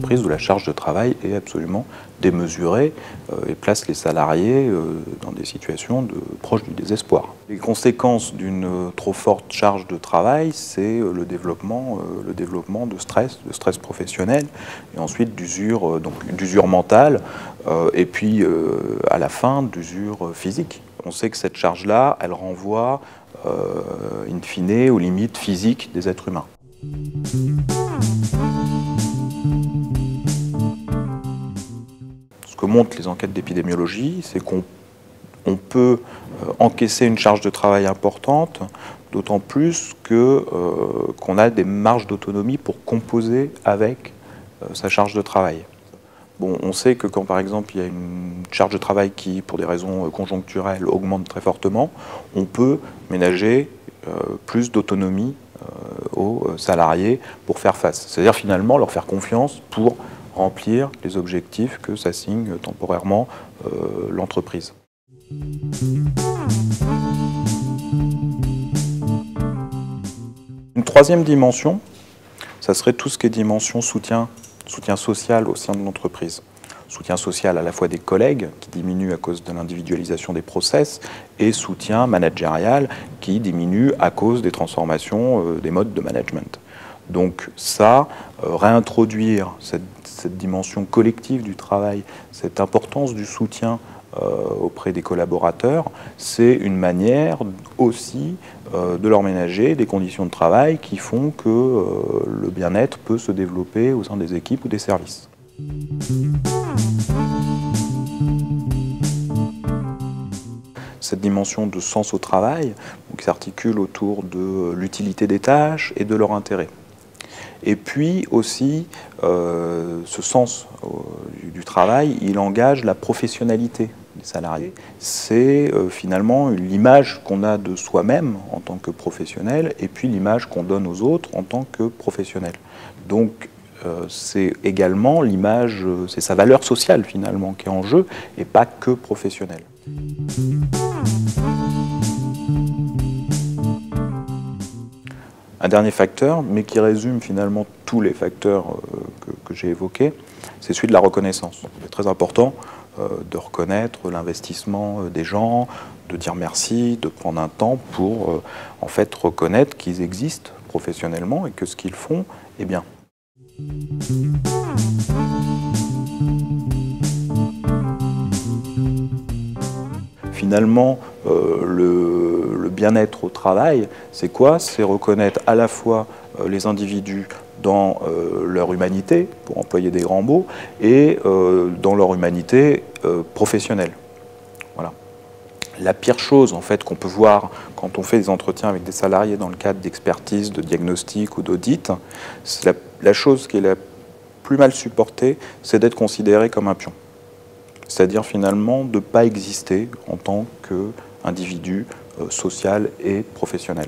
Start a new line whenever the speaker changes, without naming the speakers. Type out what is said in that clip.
entreprises où la charge de travail est absolument démesurée et place les salariés dans des situations proches du désespoir. Les conséquences d'une trop forte charge de travail, c'est le développement de stress professionnel, et ensuite d'usure mentale, et puis à la fin d'usure physique. On sait que cette charge-là, elle renvoie in fine aux limites physiques des êtres humains. Ce que montrent les enquêtes d'épidémiologie, c'est qu'on peut encaisser une charge de travail importante, d'autant plus qu'on a des marges d'autonomie pour composer avec sa charge de travail. Bon, on sait que quand, par exemple, il y a une charge de travail qui, pour des raisons conjoncturelles, augmente très fortement, on peut ménager plus d'autonomie aux salariés pour faire face. C'est-à-dire, finalement, leur faire confiance pour remplir les objectifs que s'assigne temporairement l'entreprise. Une troisième dimension, ça serait tout ce qui est dimension soutien social au sein de l'entreprise. Soutien social à la fois des collègues, qui diminue à cause de l'individualisation des process, et soutien managérial, qui diminue à cause des transformations des modes de management. Donc ça, réintroduire cette dimension collective du travail, cette importance du soutien auprès des collaborateurs, c'est une manière aussi de leur ménager des conditions de travail qui font que le bien-être peut se développer au sein des équipes ou des services. Cette dimension de sens au travail, qui s'articule autour de l'utilité des tâches et de leur intérêt. Et puis aussi, ce sens du travail, il engage la professionnalité des salariés. C'est finalement l'image qu'on a de soi-même en tant que professionnel, et puis l'image qu'on donne aux autres en tant que professionnel. Donc c'est également l'image, c'est sa valeur sociale finalement qui est en jeu, et pas que professionnelle. Un dernier facteur, mais qui résume finalement tous les facteurs que j'ai évoqués, c'est celui de la reconnaissance. C'est très important de reconnaître l'investissement des gens, de dire merci, de prendre un temps pour en fait reconnaître qu'ils existent professionnellement et que ce qu'ils font est bien. Finalement, le bien-être au travail, c'est quoi? C'est reconnaître à la fois les individus dans leur humanité, pour employer des grands mots, et dans leur humanité professionnelle. Voilà. La pire chose en fait qu'on peut voir quand on fait des entretiens avec des salariés dans le cadre d'expertise, de diagnostic ou d'audit, la chose qui est la plus mal supportée, c'est d'être considéré comme un pion. C'est-à-dire finalement de ne pas exister en tant qu'individu social et professionnel.